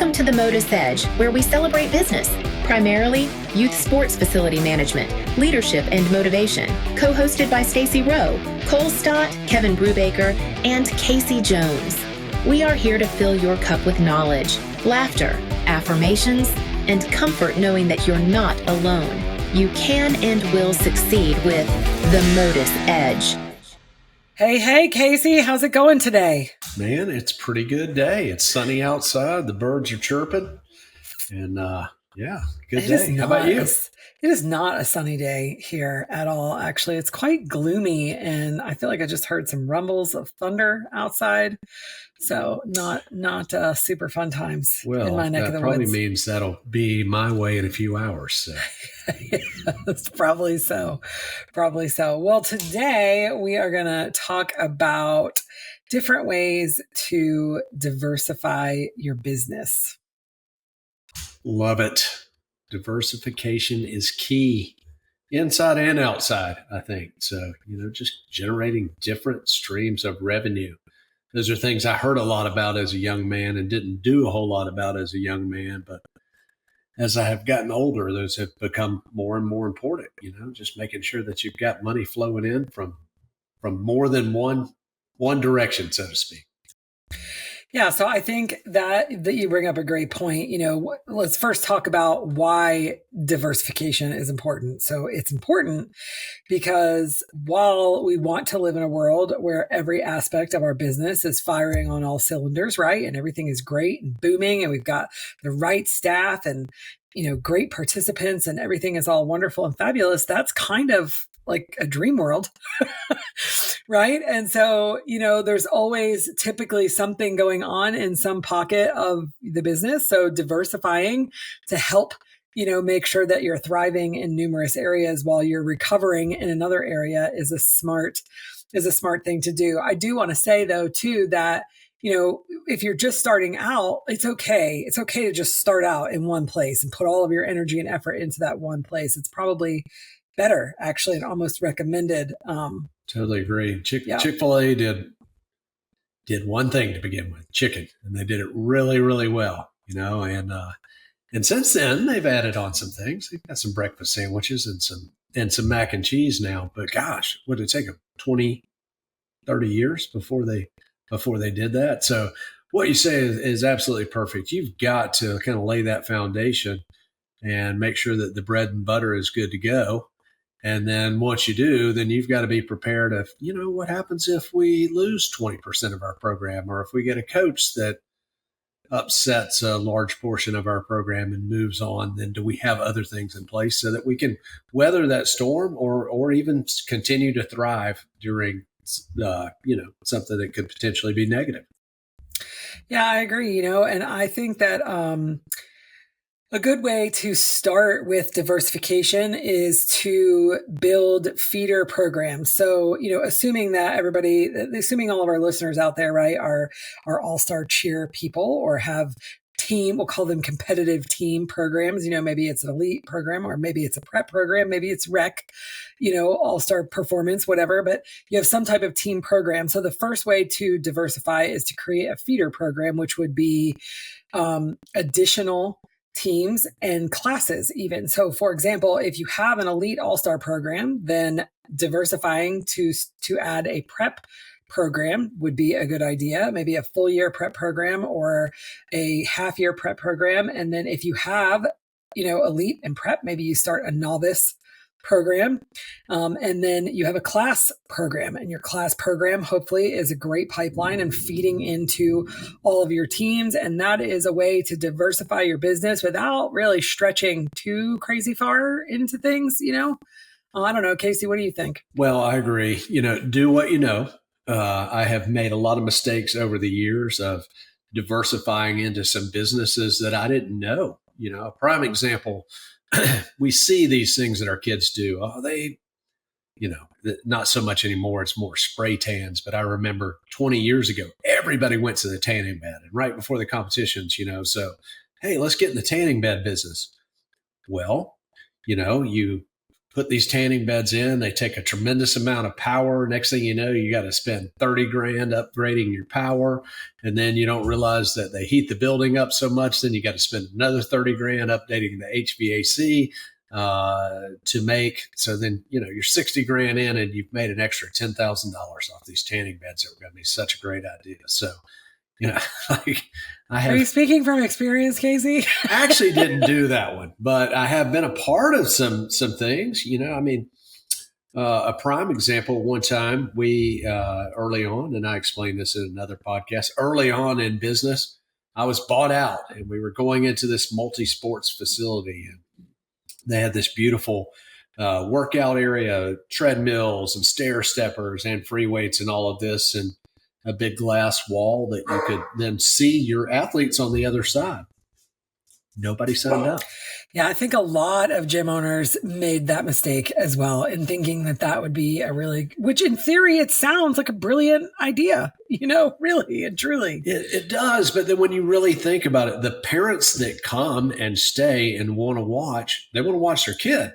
Welcome to the MotUS Edge, where we celebrate business, primarily youth sports facility management, leadership, and motivation. Co-hosted by Stacy Rowe, Cole Stott, Kevin Brubaker, and Casey Jones. We are here to fill your cup with knowledge, laughter, affirmations, and comfort knowing that you're not alone. You can and will succeed with the MotUS Edge. Hey, Casey, how's it going today? Man, it's a pretty good day. It's sunny outside. The birds are chirping. And good day. How about you? It is not a sunny day here at all. Actually, it's quite gloomy, and I feel like I just heard some rumbles of thunder outside. So not super fun times in my neck of the woods. That probably means that'll be my way in a few hours. So. Yes, probably so. Well, today we are going to talk about different ways to diversify your business. Love it. Diversification is key, inside and outside, I think. So, just generating different streams of revenue. Those are things I heard a lot about as a young man and didn't do a whole lot about as a young man. But as I have gotten older, those have become more and more important, just making sure that you've got money flowing in from more than one direction, so to speak. Yeah, so I think that you bring up a great point. Let's first talk about why diversification is important. So it's important because while we want to live in a world where every aspect of our business is firing on all cylinders, right? And everything is great and booming, and we've got the right staff and, great participants and everything is all wonderful and fabulous, that's kind of like a dream world, right? And so, there's always typically something going on in some pocket of the business. So diversifying to help, make sure that you're thriving in numerous areas while you're recovering in another area is a smart thing to do. I do want to say though, too, that if you're just starting out, it's okay. It's okay to just start out in one place and put all of your energy and effort into that one place. It's probably better, actually, and almost recommended. Totally agree. Chick-fil-A did one thing to begin with, chicken, and they did it really, really well, and since then they've added on some things. They've got some breakfast sandwiches and some mac and cheese now. But gosh, what did it take them 20, 30 years before they did that? So what you say is absolutely perfect. You've got to kind of lay that foundation and make sure that the bread and butter is good to go. And then once you do, then you've got to be prepared of, what happens if we lose 20% of our program, or if we get a coach that upsets a large portion of our program and moves on, then do we have other things in place so that we can weather that storm or even continue to thrive during, something that could potentially be negative? Yeah, I agree, and I think that, a good way to start with diversification is to build feeder programs. So, assuming all of our listeners out there, right, are all-star cheer people or have we'll call them competitive team programs. Maybe it's an elite program, or maybe it's a prep program, maybe it's rec, all-star performance, whatever, but you have some type of team program. So the first way to diversify is to create a feeder program, which would be additional teams and classes even. So for example, if you have an elite all-star program, then diversifying to add a prep program would be a good idea. Maybe a full year prep program or a half year prep program. And then if you have, elite and prep, maybe you start a novice program. And then you have a class program, and your class program hopefully is a great pipeline and feeding into all of your teams. And that is a way to diversify your business without really stretching too crazy far into things, I don't know, Casey, what do you think? Well, I agree. Do what you know. I have made a lot of mistakes over the years of diversifying into some businesses that I didn't know. A prime example, we see these things that our kids do. Oh, not so much anymore. It's more spray tans. But I remember 20 years ago, everybody went to the tanning bed, and right before the competitions, so, hey, let's get in the tanning bed business. Well, you put these tanning beds in. They take a tremendous amount of power. Next thing you know, you got to spend 30 grand upgrading your power. And then you don't realize that they heat the building up so much. Then you got to spend another 30 grand updating the HVAC to make. So then, you're 60 grand in and you've made an extra $10,000 off these tanning beds that were going to be such a great idea. So, like Are you speaking from experience, Casey? I actually didn't do that one, but I have been a part of some things. A prime example. One time we early on, and I explained this in another podcast. Early on in business, I was bought out, and we were going into this multi-sports facility, and they had this beautiful workout area, treadmills and stair steppers and free weights and all of this, and a big glass wall that you could then see your athletes on the other side. Nobody signed up. Yeah, I think a lot of gym owners made that mistake as well in thinking that would be which in theory, it sounds like a brilliant idea, really and truly. It does. But then when you really think about it, the parents that come and stay and want to watch, they want to watch their kid,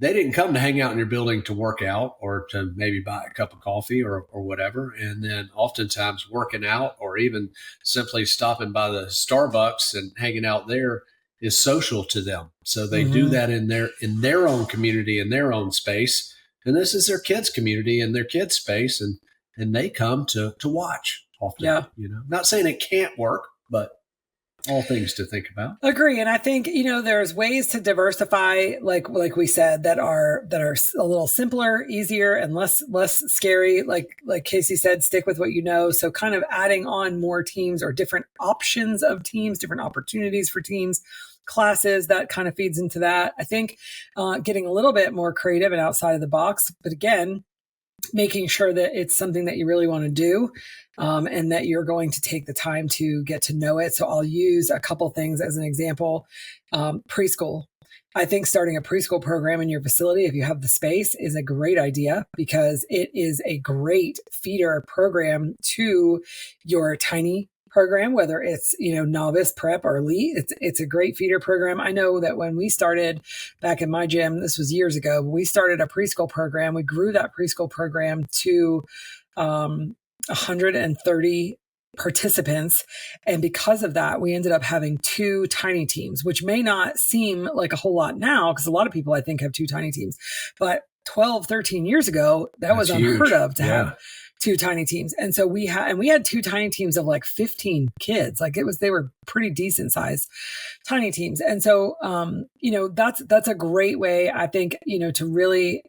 They didn't come to hang out in your building to work out or to maybe buy a cup of coffee or whatever. And then oftentimes working out or even simply stopping by the Starbucks and hanging out there is social to them. So they do that in their own community, in their own space. And this is their kids' community and their kids' space. And they come to watch often. Yeah. Not saying it can't work, but all things to think about. Agree. And I think, there's ways to diversify, like we said, that are a little simpler, easier, and less scary. Like Casey said, stick with what you know. So kind of adding on more teams or different options of teams, different opportunities for teams, classes, that kind of feeds into that. I think getting a little bit more creative and outside of the box, but again, making sure that it's something that you really want to do and that you're going to take the time to get to know it. So I'll use a couple things as an example. Preschool. I think starting a preschool program in your facility, if you have the space, is a great idea because it is a great feeder program to your tiny program, whether it's, novice, prep, or elite. It's a great feeder program. I know that when we started back in my gym, this was years ago, we started a preschool program. We grew that preschool program to 130 participants. And because of that, we ended up having 2 tiny teams, which may not seem like a whole lot now, because a lot of people, I think, have 2 tiny teams. But 12, 13 years ago, that was unheard of to have 2 tiny teams. And so we had 2 tiny teams of like 15 kids. Like they were pretty decent sized tiny teams. And so, that's a great way, I think, to really,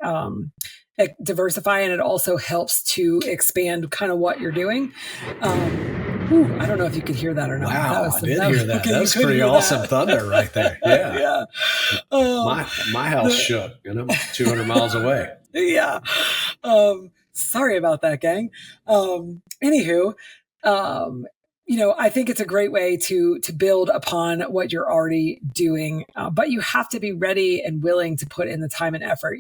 diversify. And it also helps to expand kind of what you're doing. I don't know if you could hear that or not. Wow, I did hear that. Okay, that was pretty awesome thunder right there. Yeah. Yeah. My house shook, 200 miles away. Yeah. Sorry about that, gang. Anywho, I think it's a great way to build upon what you're already doing, but you have to be ready and willing to put in the time and effort.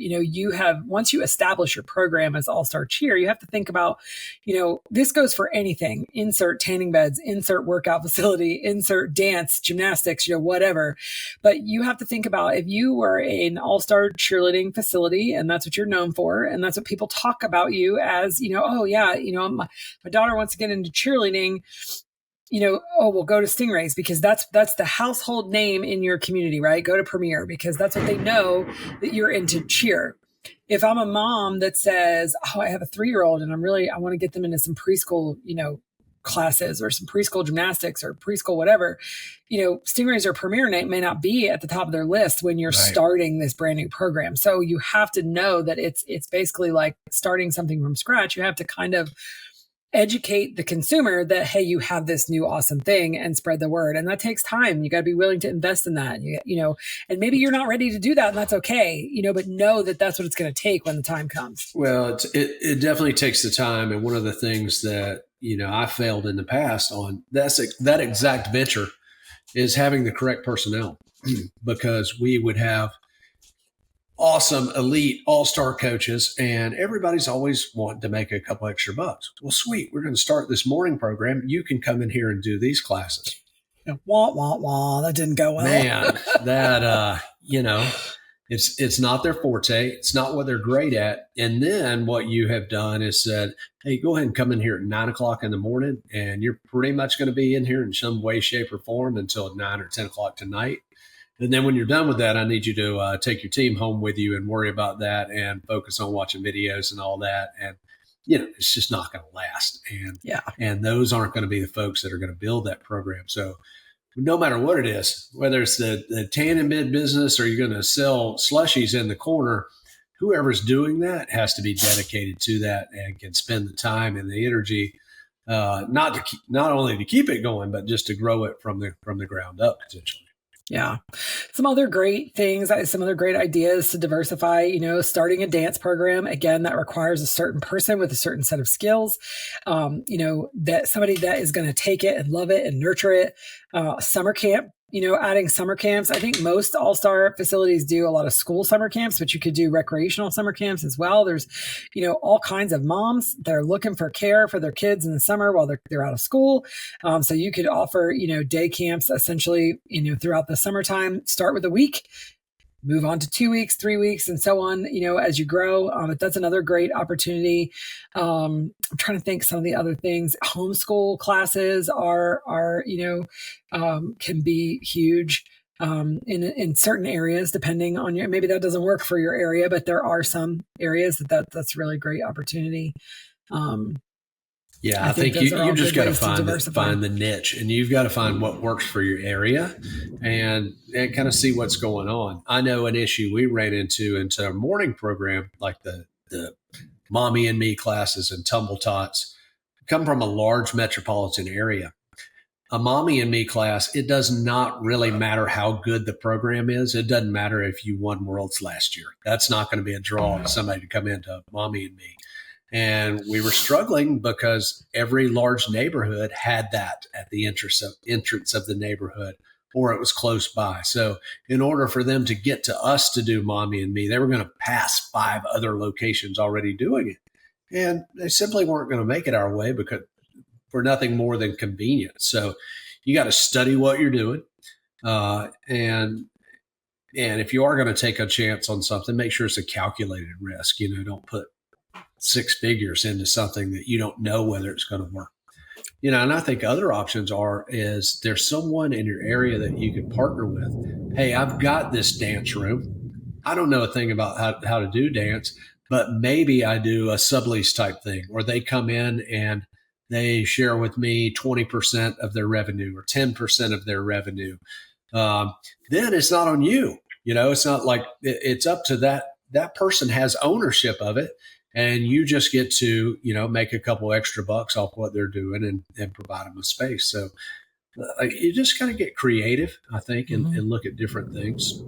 Once you establish your program as All-Star Cheer, you have to think about, this goes for anything, insert tanning beds, insert workout facility, insert dance, gymnastics, whatever. But you have to think about if you were an All-Star cheerleading facility and that's what you're known for, and that's what people talk about you as, my daughter wants to get into cheerleading. We'll go to Stingrays because that's the household name in your community, right? Go to Premier because that's what they know that you're into cheer. If I'm a mom that says, I have a 3-year-old and I want to get them into some preschool, classes or some preschool gymnastics or preschool, whatever, Stingrays or Premier may not be at the top of their list when you're starting this brand new program. So you have to know that it's basically like starting something from scratch. You have to kind of educate the consumer that, hey, you have this new awesome thing and spread the word. And that takes time. You got to be willing to invest in that, and maybe you're not ready to do that and that's okay, but know that that's what it's going to take when the time comes. Well, it definitely takes the time. And one of the things that, I failed in the past on that exact venture is having the correct personnel because we would have awesome, elite, all-star coaches, and everybody's always wanting to make a couple extra bucks. Well, sweet. We're going to start this morning program. You can come in here and do these classes. Wah, wah, wah. That didn't go well. Man, that, It's not their forte. It's not what they're great at. And then what you have done is said, hey, go ahead and come in here at 9 o'clock in the morning, and you're pretty much going to be in here in some way, shape, or form until 9 or 10 o'clock tonight. And then when you're done with that, I need you to take your team home with you and worry about that and focus on watching videos and all that. And, it's just not going to last. And those aren't going to be the folks that are going to build that program. So no matter what it is, whether it's the tan and mid business or you're going to sell slushies in the corner, whoever's doing that has to be dedicated to that and can spend the time and the energy, not only to keep it going, but just to grow it from the ground up potentially. Yeah. Some other great things, some other great ideas to diversify, starting a dance program, again, that requires a certain person with a certain set of skills, that somebody that is going to take it and love it and nurture it. Summer camp, adding summer camps. I think most all-star facilities do a lot of school summer camps, but you could do recreational summer camps as well. There's, all kinds of moms that are looking for care for their kids in the summer while they're out of school. So you could offer, day camps essentially, throughout the summertime. Start with a week, move on to 2 weeks, 3 weeks, and so on, as you grow. But that's another great opportunity. I'm trying to think some of the other things. Homeschool classes are can be huge in certain areas, depending on maybe that doesn't work for your area, but there are some areas that's really great opportunity. I think you just got to find the niche, and you've got to find what works for your area and kind of see what's going on. I know an issue we ran into our morning program, like the Mommy and Me classes and Tumble Tots, come from a large metropolitan area. A Mommy and Me class, it does not really matter how good the program is. It doesn't matter if you won Worlds last year. That's not going to be a draw for somebody to come into Mommy and Me. And we were struggling because every large neighborhood had that at the entrance of the neighborhood, or it was close by. So in order for them to get to us to do Mommy and Me, they were going to pass 5 other locations already doing it. And they simply weren't going to make it our way because for nothing more than convenience. So you got to study what you're doing. And if you are going to take a chance on something, make sure it's a calculated risk. Don't put 6 figures into something that you don't know whether it's going to work. And I think other options is there's someone in your area that you can partner with. Hey, I've got this dance room. I don't know a thing about how to do dance, but maybe I do a sublease type thing, or they come in and they share with me 20% of their revenue or 10% of their revenue. Then it's not on you. It's not like it's up to that person has ownership of it. And you just get to, make a couple extra bucks off what they're doing and provide them a space. So you just kind of get creative, I think, and look at different things.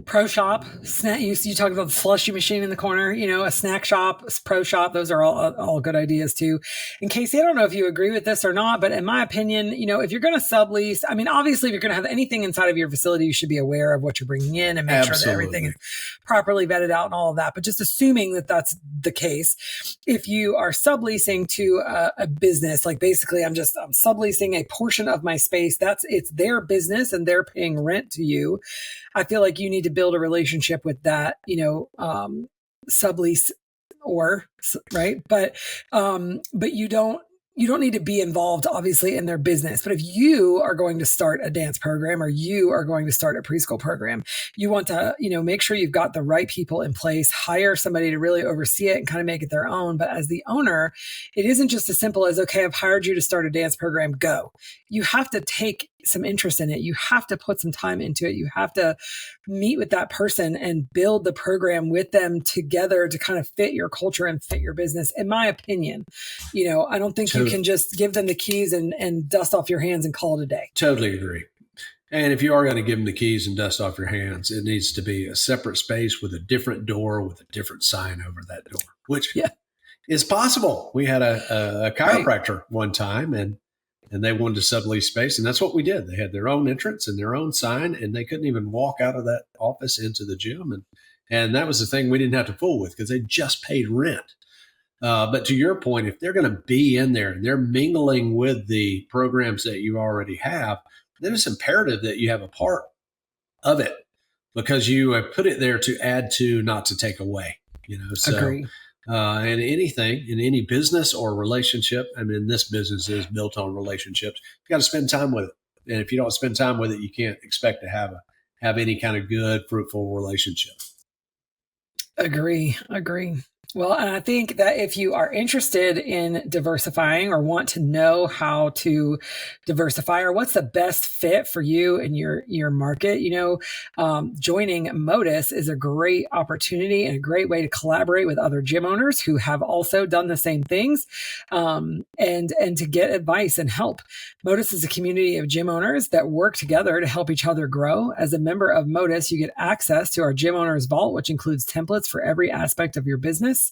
Pro shop, snack. You talked about the slushy machine in the corner, a snack shop, pro shop. Those are all good ideas too. And Casey, I don't know if you agree with this or not, but in my opinion, if you're going to sublease, obviously if you're going to have anything inside of your facility, you should be aware of what you're bringing in and make sure that everything is properly vetted out and all of that. But just assuming that that's the case, if you are subleasing to a business, like basically I'm subleasing a portion of my space, it's their business and they're paying rent to you. I feel like you need to build a relationship with that, sublease right. But you don't need to be involved, obviously, in their business. But if you are going to start a dance program or you are going to start a preschool program, you want to, make sure you've got the right people in place, hire somebody to really oversee it and kind of make it their own. But as the owner, it isn't just as simple as, okay, I've hired you to start a dance program, go. You have to take some interest in it. You have to put some time into it. You have to meet with that person and build the program with them together to kind of fit your culture and fit your business. In my opinion, I don't think you can just give them the keys and dust off your hands and call it a day. Totally agree. And if you are going to give them the keys and dust off your hands, it needs to be a separate space with a different door with a different sign over that door, which is possible. We had a chiropractor one time and they wanted to sublease space. And that's what we did. They had their own entrance and their own sign, and they couldn't even walk out of that office into the gym. And that was the thing we didn't have to fool with because they just paid rent. But to your point, if they're going to be in there and they're mingling with the programs that you already have, then it's imperative that you have a part of it because you have put it there to add to, not to take away. So Agree. And anything in any business or relationship, I mean, this business is built on relationships. You got to spend time with it, and if you don't spend time with it, you can't expect to have any kind of good, fruitful relationship. Agree. Well, and I think that if you are interested in diversifying or want to know how to diversify or what's the best fit for you and your market, joining MotUS is a great opportunity and a great way to collaborate with other gym owners who have also done the same things, and to get advice and help. MotUS is a community of gym owners that work together to help each other grow. As a member of MotUS, you get access to our Gym Owners Vault, which includes templates for every aspect of your business.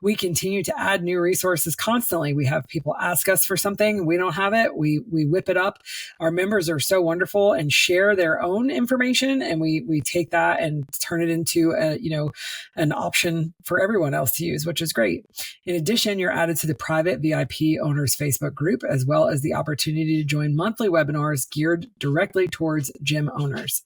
We continue to add new resources constantly. We have people ask us for something. We don't have it. We whip it up. Our members are so wonderful and share their own information, and we take that and turn it into an option for everyone else to use, which is great. In addition, you're added to the private VIP owners Facebook group, as well as the opportunity to join monthly webinars geared directly towards gym owners.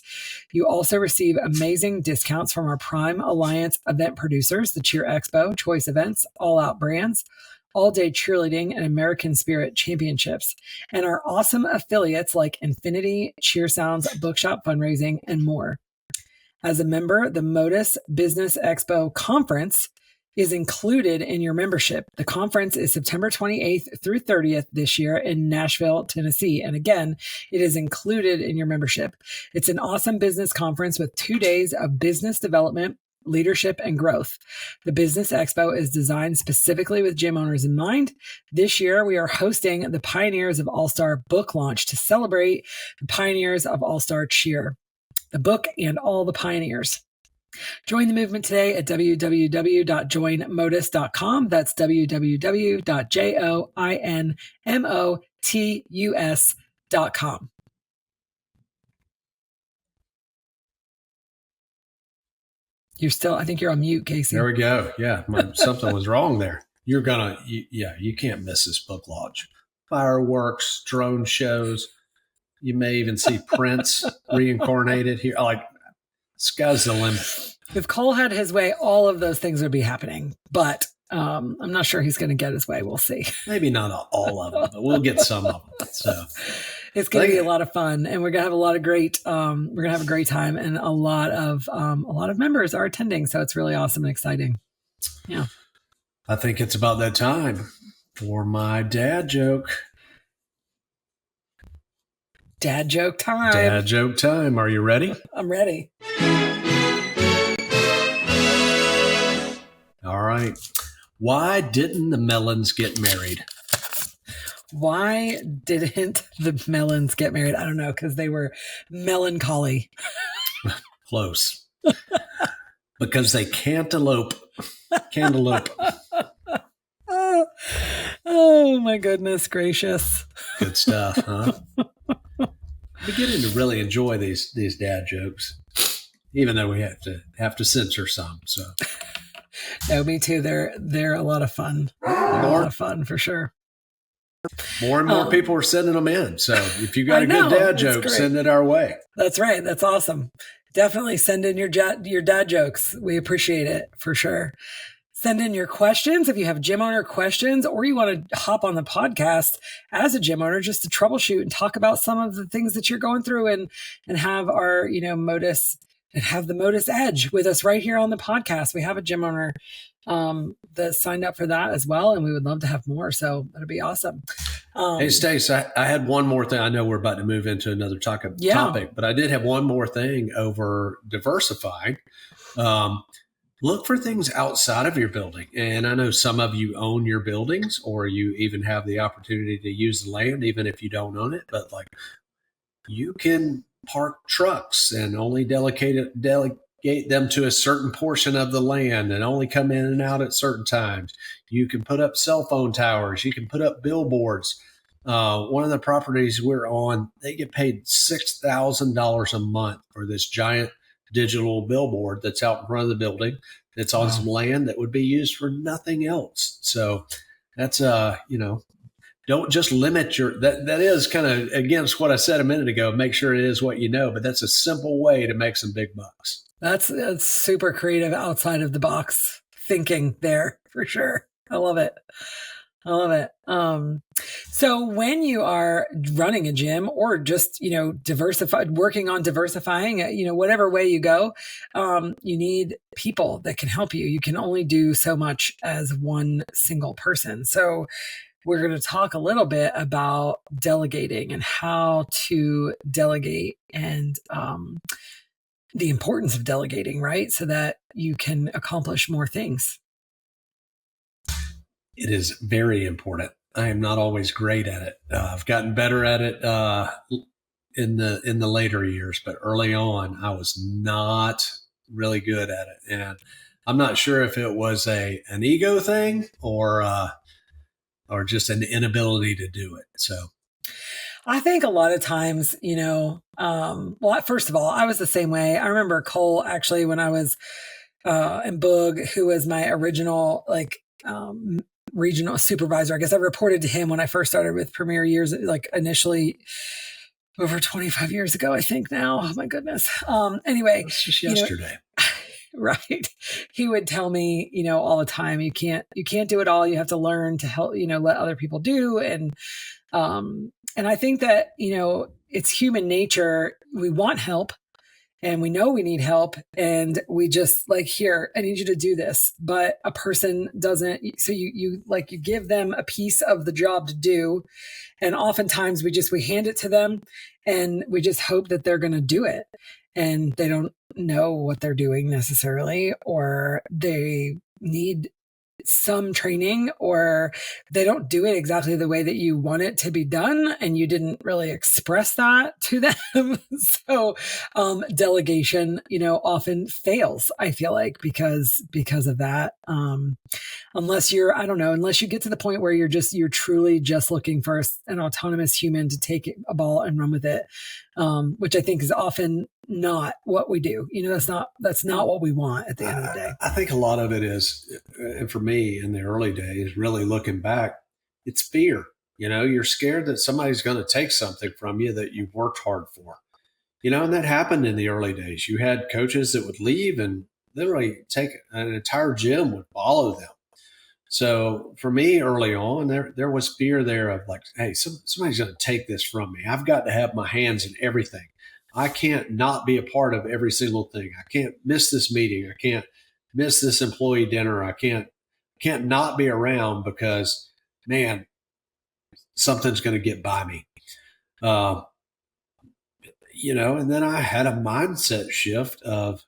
You also receive amazing discounts from our Prime Alliance event producers, the Cheer Expo, Choice Events, All Out Brands, All Day Cheerleading, and American Spirit Championships, and our awesome affiliates like Infinity, Cheer Sounds, Bookshop Fundraising, and more. As a member, the MotUS Business Expo Conference is included in your membership. The conference is September 28th through 30th this year in Nashville, Tennessee. And again, it is included in your membership. It's an awesome business conference with 2 days of business development, leadership, and growth. The Business Expo is designed specifically with gym owners in mind. This year, we are hosting the Pioneers of All-Star book launch to celebrate the pioneers of All-Star Cheer, the book and all the pioneers. Join the movement today at www.joinmotus.com. That's www.joinmotus.com. I think you're on mute, Casey. There we go. Yeah, something was wrong there. You can't miss this book launch. Fireworks, drone shows. You may even see Prince reincarnated here. Sky's the limit. If Cole had his way, all of those things would be happening. But I'm not sure he's going to get his way. We'll see. Maybe not all of them, but we'll get some of them. So it's going to be a lot of fun, and we're going to have a lot of great. We're going to have a great time, and a lot of members are attending. So it's really awesome and exciting. Yeah, I think it's about that time for my dad joke. Dad joke time. Dad joke time. Are you ready? I'm ready. All right. Why didn't the melons get married? Why didn't the melons get married? I don't know, because they were melancholy. Close. Because they cantaloupe. Cantaloupe. Oh, my goodness gracious. Good stuff, huh? We're getting to really enjoy these dad jokes, even though we have to censor some. So, no, me too. They're a lot of fun. They're a lot of fun for sure. More and more people are sending them in. So if you got a good dad joke, send it our way. That's right. That's awesome. Definitely send in your dad jokes. We appreciate it for sure. Send in your questions if you have gym owner questions, or you want to hop on the podcast as a gym owner just to troubleshoot and talk about some of the things that you're going through, and have our MotUS and have the MotUS Edge with us right here on the podcast. We have a gym owner that signed up for that as well, and we would love to have more. So that'd be awesome. Hey, Stace, I had one more thing. I know we're about to move into another topic, but I did have one more thing over diversifying. Look for things outside of your building. And I know some of you own your buildings, or you even have the opportunity to use the land, even if you don't own it. But you can park trucks and only delegate them to a certain portion of the land and only come in and out at certain times. You can put up cell phone towers. You can put up billboards. One of the properties we're on, they get paid $6,000 a month for this giant digital billboard that's out in front of the building. That's on some land that would be used for nothing else. So that's, Don't just limit that is kind of against what I said a minute ago. Make sure it is what you know, but that's a simple way to make some big bucks. That's super creative, outside of the box thinking there for sure. I love it. So when you are running a gym or just, working on diversifying, whatever way you go, you need people that can help you. You can only do so much as one single person. So we're going to talk a little bit about delegating and how to delegate and, the importance of delegating, right? So that you can accomplish more things. It is very important. I am not always great at it. I've gotten better at it in the later years, but early on, I was not really good at it, and I'm not sure if it was an ego thing or just an inability to do it. So, I think a lot of times, first of all, I was the same way. I remember Cole actually when I was in Boog, who was my original regional supervisor. I guess I reported to him when I first started with Premier years, initially over 25 years ago, I think now. Oh my goodness. Anyway, it's just yesterday. Right. He would tell me, all the time, you can't do it all. You have to learn to help, let other people do. And I think that, it's human nature. We want help. And we know we need help, and we just here, I need you to do this, but a person doesn't. So you give them a piece of the job to do, and oftentimes we hand it to them, and we just hope that they're going to do it, and they don't know what they're doing necessarily, or they need some training, or they don't do it exactly the way that you want it to be done, and you didn't really express that to them. So delegation, often fails, I feel like, because of that. Unless unless you get to the point where you're truly just looking for an autonomous human to take a ball and run with it, which I think is often not what we do. That's not what we want at the end of the day. I think a lot of it is, and for me in the early days, really looking back, it's fear. You're scared that somebody's going to take something from you that you've worked hard for. And that happened in the early days. You had coaches that would leave and literally take an entire gym would follow them. So for me early on, there was fear there of hey, somebody's going to take this from me. I've got to have my hands in everything. I can't not be a part of every single thing. I can't miss this meeting. I can't miss this employee dinner. I can't not be around because, man, something's going to get by me. And then I had a mindset shift of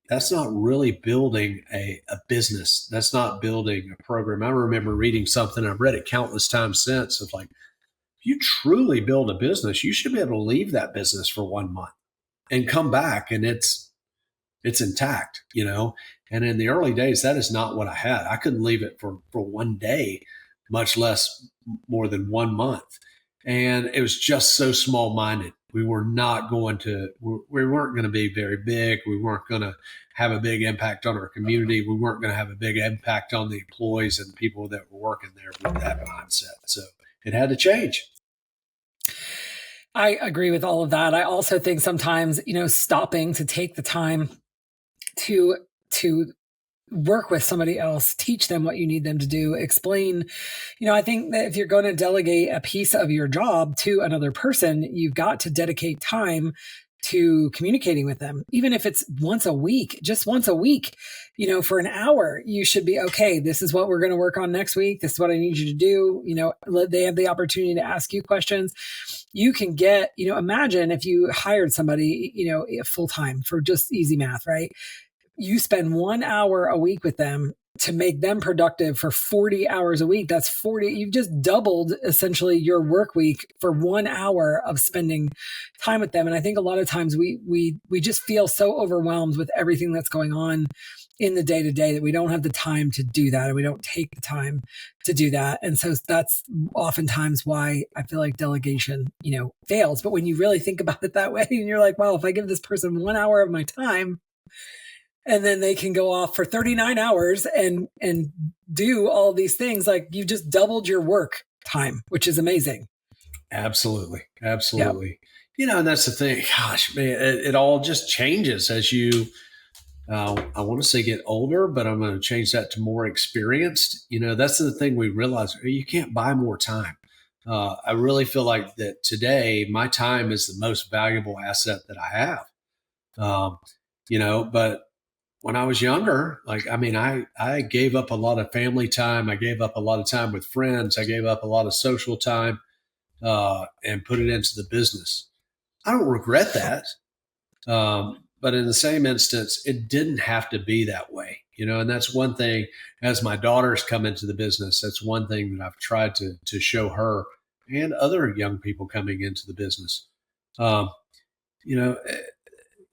that's not really building a business. That's not building a program. I remember reading something, I've read it countless times since, of if you truly build a business, you should be able to leave that business for 1 month and come back and it's intact, And in the early days, that is not what I had. I couldn't leave it for 1 day, much less more than 1 month. And it was just so small-minded. We weren't going to be very big. We weren't going to have a big impact on our community. We weren't going to have a big impact on the employees and the people that were working there with that mindset. So it had to change. I agree with all of that. I also think sometimes, stopping to take the time to work with somebody else, teach them what you need them to do, explain, I think that if you're going to delegate a piece of your job to another person, you've got to dedicate time to communicating with them. Even if it's just once a week, for an hour, you should be, okay, this is what we're going to work on next week. This is what I need you to do. They have the opportunity to ask you questions. You can get, imagine if you hired somebody, full time for just easy math, right? You spend 1 hour a week with them to make them productive for 40 hours a week. That's 40. You've just doubled essentially your work week for 1 hour of spending time with them. And I think a lot of times we just feel so overwhelmed with everything that's going on in the day to day that we don't have the time to do that. And we don't take the time to do that. And so that's oftentimes why I feel like delegation, fails. But when you really think about it that way and you're like, wow, if I give this person 1 hour of my time, and then they can go off for 39 hours and do all these things, you've just doubled your work time, which is amazing. Absolutely. And that's the thing. Gosh, man, it all just changes as you, I want to say get older, but I'm going to change that to more experienced. That's the thing we realize, you can't buy more time. I really feel like that today, my time is the most valuable asset that I have. But when I was younger, I gave up a lot of family time. I gave up a lot of time with friends. I gave up a lot of social time, and put it into the business. I don't regret that. But in the same instance, it didn't have to be that way, and that's one thing as my daughters come into the business, that's one thing that I've tried to show her and other young people coming into the business.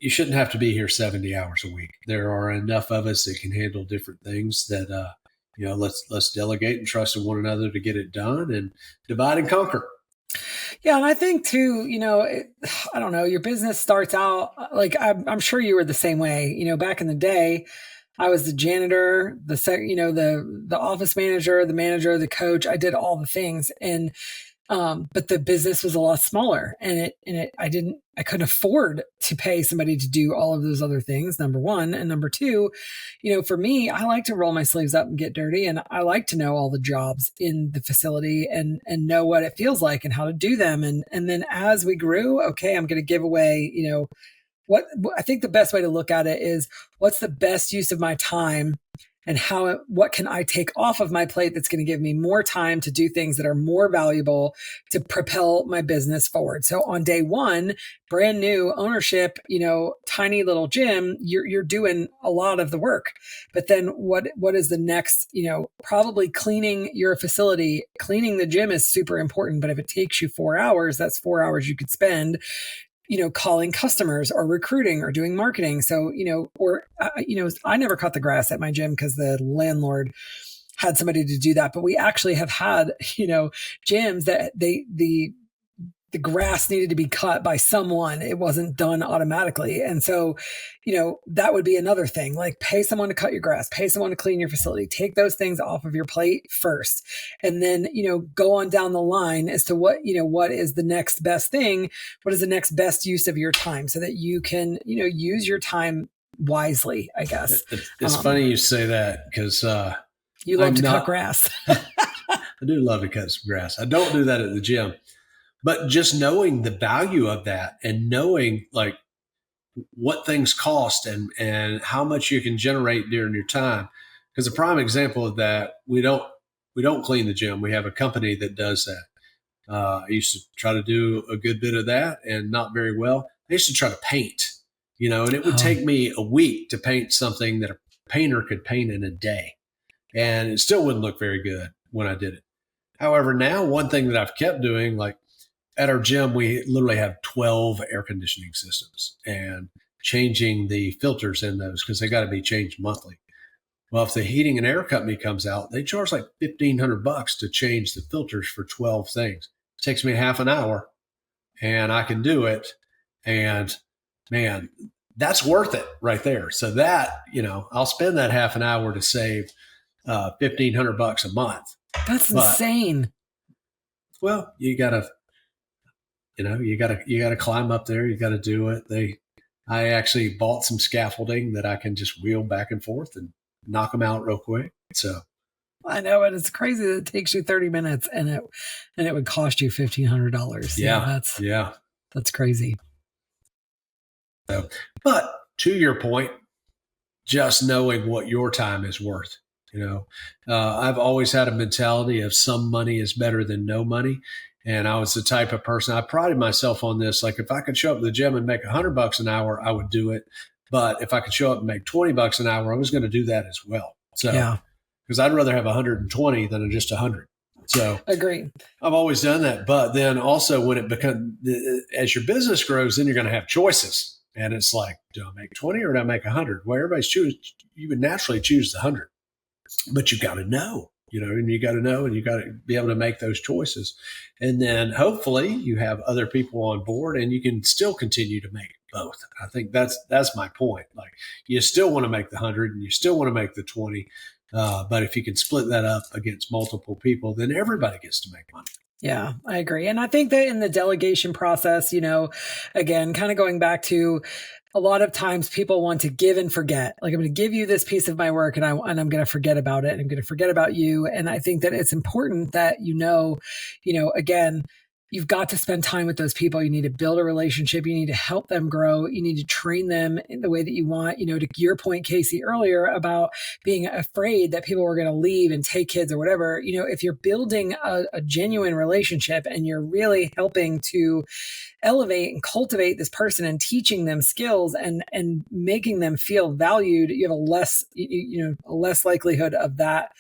You shouldn't have to be here 70 hours a week. There are enough of us that can handle different things that, let's delegate and trust in one another to get it done and divide and conquer. Yeah. And I think too, I don't know, your business starts out like, I'm sure you were the same way, back in the day. I was the janitor, the office manager, the coach. I did all the things. And, but the business was a lot smaller and I couldn't afford to pay somebody to do all of those other things. Number one. And number two, for me, I like to roll my sleeves up and get dirty. And I like to know all the jobs in the facility and know what it feels like and how to do them. And then as we grew, okay, I'm going to give away, what I think the best way to look at it is what's the best use of my time and what can I take off of my plate that's going to give me more time to do things that are more valuable to propel my business forward. So on day one, brand new ownership, tiny little gym, you're doing a lot of the work. But then what is the next, probably cleaning your facility, cleaning the gym is super important. But if it takes you 4 hours, that's 4 hours you could spend calling customers or recruiting or doing marketing. So, I never cut the grass at my gym because the landlord had somebody to do that. But we actually have had, gyms that the grass needed to be cut by someone. It wasn't done automatically. And so, that would be another thing, like pay someone to cut your grass, pay someone to clean your facility, take those things off of your plate first. And then, go on down the line as to what is the next best thing? What is the next best use of your time so that you can, use your time wisely, I guess. It's funny you say that because, you love to cut grass. I do love to cut some grass. I don't do that at the gym. But just knowing the value of that and knowing like what things cost and how much you can generate during your time. Because a prime example of that, we don't clean the gym. We have a company that does that. I used to try to do a good bit of that and not very well. I used to try to paint, and it would take me a week to paint something that a painter could paint in a day. And it still wouldn't look very good when I did it. However, now one thing that I've kept doing, like, at our gym, we literally have 12 air conditioning systems and changing the filters in those because they got to be changed monthly. Well, if the heating and air company comes out, they charge like $1,500 to change the filters for 12 things. It takes me half an hour and I can do it. And man, that's worth it right there. So that, I'll spend that half an hour to save $1,500 a month. That's insane. Well, you gotta climb up there. You got to do it. I actually bought some scaffolding that I can just wheel back and forth and knock them out real quick. So I know it. It's crazy that it takes you 30 minutes and it would cost you $1,500. Yeah. That's crazy. So, but to your point, just knowing what your time is worth. I've always had a mentality of some money is better than no money. And I was the type of person, I prided myself on this. Like if I could show up to the gym and make $100 an hour, I would do it. But if I could show up and make $20 an hour, I was going to do that as well. So, because I'd rather have 120 than just 100. So agree. I've always done that. But then also when as your business grows, then you're going to have choices. And it's like, do I make 20 or do I make 100? Well, you would naturally choose the 100, but you got to know. And you got to know and you got to be able to make those choices. And then hopefully you have other people on board and you can still continue to make both. I think that's my point. Like you still want to make the 100 and you still want to make the 20, But if you can split that up against multiple people, then everybody gets to make money. Yeah, I agree. And I think that in the delegation process, again, kind of going back to a lot of times people want to give and forget. Like, I'm going to give you this piece of my work and I'm going to forget about it. And I'm going to forget about you. And I think that it's important that, again, you've got to spend time with those people. You need to build a relationship. You need to help them grow. You need to train them in the way that you want. To your point, Casey, earlier about being afraid that people were going to leave and take kids or whatever, if you're building a genuine relationship and you're really helping to elevate and cultivate this person and teaching them skills and making them feel valued, you have a less likelihood of that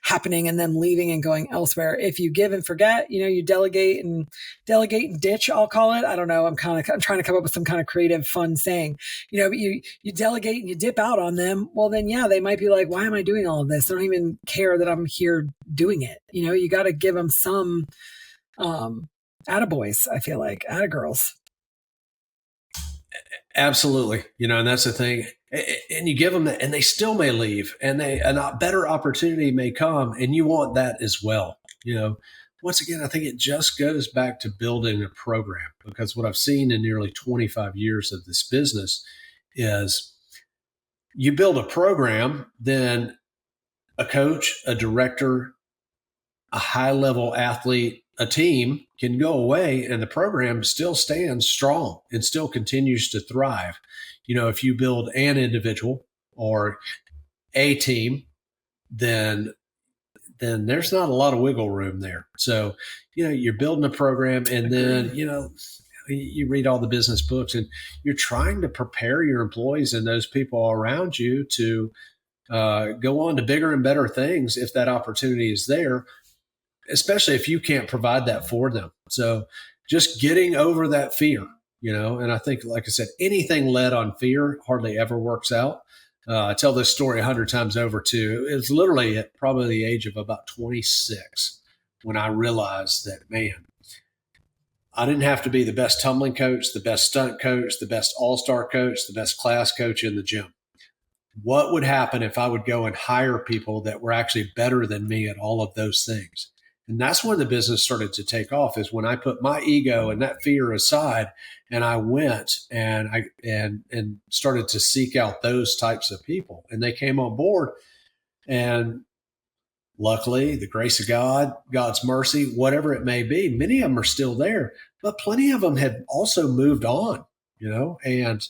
happening and them leaving and going elsewhere. If you give and forget, you delegate and ditch, I'll call it. I don't know. I'm trying to come up with some kind of creative, fun saying, you delegate and you dip out on them. Well, then, yeah, they might be like, why am I doing all of this? I don't even care that I'm here doing it. You got to give them some, attaboys, I feel like, attagirls. Absolutely. And that's the thing. And you give them that and they still may leave and a better opportunity may come and you want that as well. Once again, I think it just goes back to building a program, because what I've seen in nearly 25 years of this business is you build a program, then a coach, a director, a high-level athlete, a team can go away and the program still stands strong and still continues to thrive. If you build an individual or a team, then there's not a lot of wiggle room there. So, you're building a program and then, you read all the business books and you're trying to prepare your employees and those people around you to go on to bigger and better things if that opportunity is there, especially if you can't provide that for them. So just getting over that fear, and I think, like I said, anything led on fear hardly ever works out. I tell this story 100 times over too. It was literally at probably the age of about 26 when I realized that, man, I didn't have to be the best tumbling coach, the best stunt coach, the best all-star coach, the best class coach in the gym. What would happen if I would go and hire people that were actually better than me at all of those things? And that's when the business started to take off, is when I put my ego and that fear aside and I went and and started to seek out those types of people. And they came on board, and luckily, the grace of God, God's mercy, whatever it may be, many of them are still there, but plenty of them have also moved on, and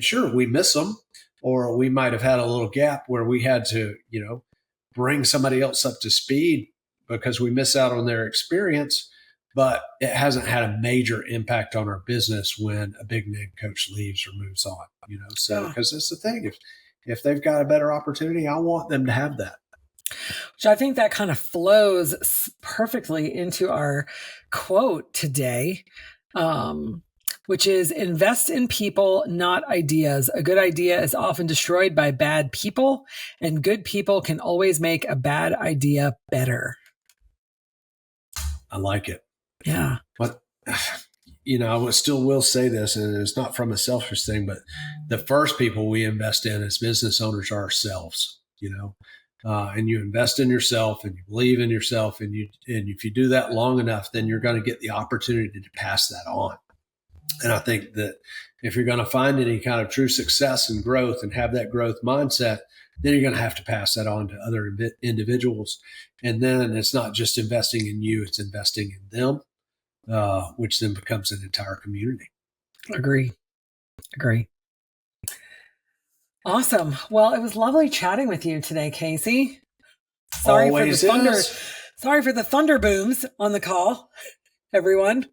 sure, we miss them, or we might have had a little gap where we had to, bring somebody else up to speed because we miss out on their experience, but it hasn't had a major impact on our business when a big name coach leaves or moves on, so, because that's the thing. If they've got a better opportunity, I want them to have that. Which I think that kind of flows perfectly into our quote today, which is, invest in people, not ideas. A good idea is often destroyed by bad people, and good people can always make a bad idea better. I like it. Yeah. But, I still will say this, and it's not from a selfish thing, but the first people we invest in as business owners are ourselves, and you invest in yourself and you believe in yourself. And if you do that long enough, then you're going to get the opportunity to pass that on. And I think that if you're going to find any kind of true success and growth and have that growth mindset, then you're going to have to pass that on to other individuals. And then it's not just investing in you, it's investing in them, which then becomes an entire community. Agree. Awesome. Well, it was lovely chatting with you today, Casey. Sorry for the thunder booms on the call, everyone.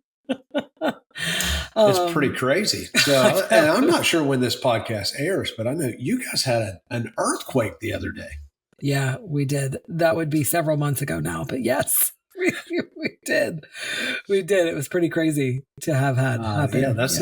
It's pretty crazy. So, and I'm not sure when this podcast airs, but I know you guys had an earthquake the other day. Yeah, we did. That would be several months ago now, but yes, we did. We did. It was pretty crazy to have had happen. Yeah, that's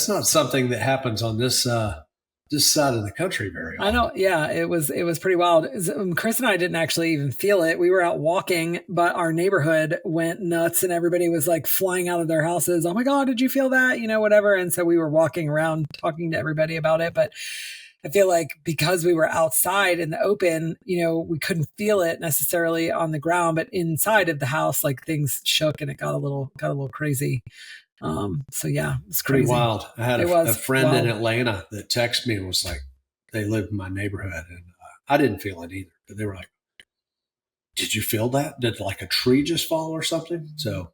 not something that happens on this side of the country very often. I know. Yeah, it was pretty wild. Chris and I didn't actually even feel it. We were out walking, but our neighborhood went nuts and everybody was like flying out of their houses. Oh my God, did you feel that? Whatever. And so we were walking around talking to everybody about it. But I feel like because we were outside in the open, we couldn't feel it necessarily on the ground, but inside of the house, like things shook and it got a little crazy. So yeah, it's crazy. Pretty wild. I had a friend in Atlanta that texted me and was like, they lived in my neighborhood, and I didn't feel it either, but they were like, did you feel that? Did like a tree just fall or something? So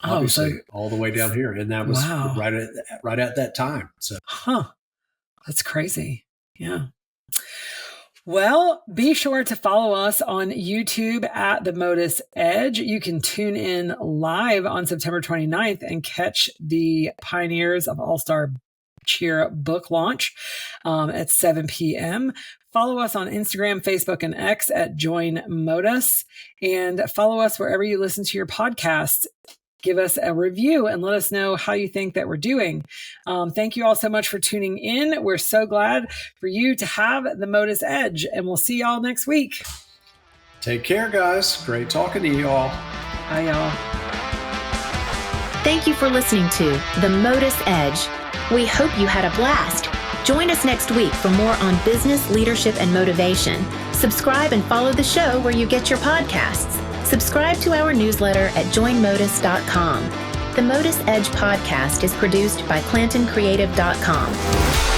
obviously all the way down here. And that was right at that time. So, that's crazy. Yeah. Well, be sure to follow us on YouTube at the MotUS Edge. You can tune in live on September 29th and catch the Pioneers of All-Star Cheer book launch at 7 p.m. Follow us on Instagram, Facebook, and X at Join MotUS, and follow us wherever you listen to your podcasts. Give us a review and let us know how you think that we're doing. Thank you all so much for tuning in. We're so glad for you to have the MotUS Edge, and we'll see y'all next week. Take care, guys. Great talking to you all. Bye, y'all. Thank you for listening to the MotUS Edge. We hope you had a blast. Join us next week for more on business, leadership, and motivation. Subscribe and follow the show where you get your podcasts. Subscribe to our newsletter at joinmotus.com. The MotUS Edge podcast is produced by ClantonCreative.com.